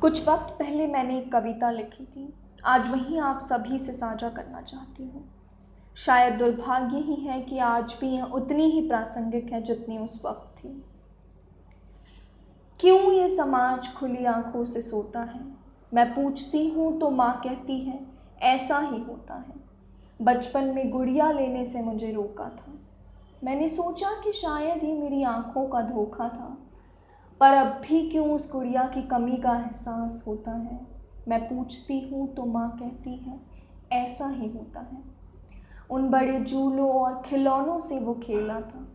कुछ वक्त पहले मैंने एक कविता लिखी थी। आज वही आप सभी से साझा करना चाहती हूँ। शायद दुर्भाग्य ही है कि आज भी यह उतनी ही प्रासंगिक है जितनी उस वक्त थी। क्यों ये समाज खुली आंखों से सोता है? मैं पूछती हूँ तो माँ कहती है ऐसा ही होता है। बचपन में गुड़िया लेने से मुझे रोका था। मैंने सोचा कि शायद ये मेरी आंखों का धोखा था, पर अब भी क्यों उस गुड़िया की कमी का एहसास होता है। मैं पूछती हूँ तो माँ कहती है ऐसा ही होता है। उन बड़े झूलों और खिलौनों से वो खेला था।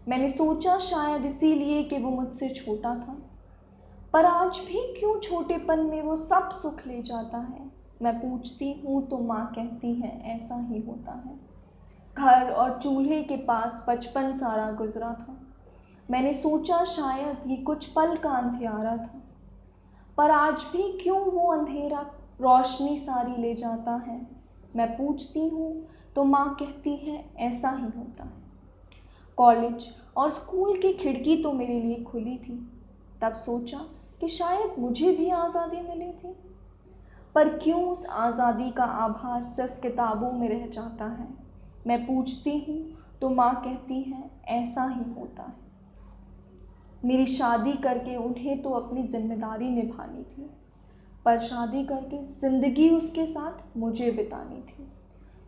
मैंने सोचा शायद इसीलिए कि वो मुझसे छोटा था, पर आज भी क्यों छोटेपन में वो सब सुख ले जाता है। मैं पूछती हूँ तो माँ कहती है ऐसा ही होता है। घर और चूल्हे के पास बचपन सारा गुजरा था। मैंने सोचा शायद ये कुछ पल का अंधियारा था, पर आज भी क्यों वो अंधेरा रोशनी सारी ले जाता है। मैं पूछती हूँ तो माँ कहती है ऐसा ही होता है। कॉलेज और स्कूल की खिड़की तो मेरे लिए खुली थी। तब सोचा कि शायद मुझे भी आज़ादी मिली थी, पर क्यों उस आज़ादी का आभास सिर्फ किताबों में रह जाता है। मैं पूछती हूँ तो माँ कहती है ऐसा ही होता है। मेरी शादी करके उन्हें तो अपनी जिम्मेदारी निभानी थी, पर शादी करके ज़िंदगी उसके साथ मुझे बितानी थी।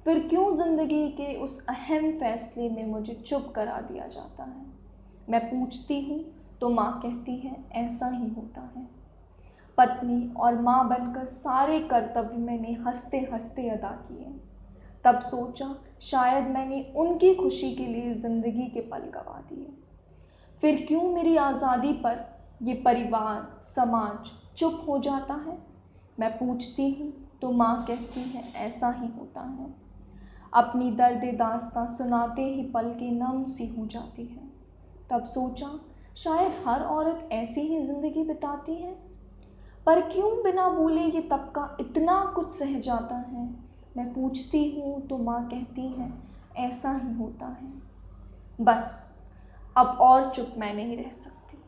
फिर क्यों ज़िंदगी के उस अहम फैसले में मुझे चुप करा दिया जाता है। मैं पूछती हूँ तो माँ कहती है ऐसा ही होता है। पत्नी और माँ बनकर सारे कर्तव्य मैंने हंसते हंसते अदा किए। तब सोचा शायद मैंने उनकी खुशी के लिए ज़िंदगी के पल गवा दिए। फिर क्यों मेरी आज़ादी पर ये परिवार समाज चुप हो जाता है। मैं पूछती हूँ तो माँ कहती है ऐसा ही होता है। अपनी दर्द दास्तां सुनाते ही पलकें नम सी हो जाती है। तब सोचा शायद हर औरत ऐसी ही ज़िंदगी बिताती है, पर क्यों बिना बोले ये तबका इतना कुछ सह जाता है। मैं पूछती हूँ तो माँ कहती है ऐसा ही होता है। बस अब और चुप मैं नहीं रह सकती।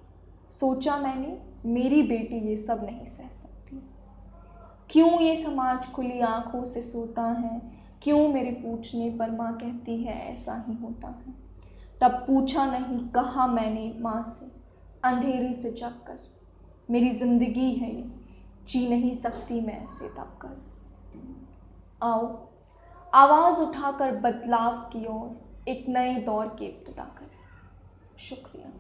सोचा मैंने मेरी बेटी ये सब नहीं सह सकती। क्यों ये समाज खुली आंखों से सोता है। क्यों मेरे पूछने पर माँ कहती है ऐसा ही होता है। तब पूछा नहीं कहा मैंने माँ से अंधेरे से जग कर, मेरी जिंदगी है ये, जी नहीं सकती मैं ऐसे दब कर। आओ आवाज़ उठाकर बदलाव की ओर एक नए दौर की इब्तिदा करें। शुक्रिया।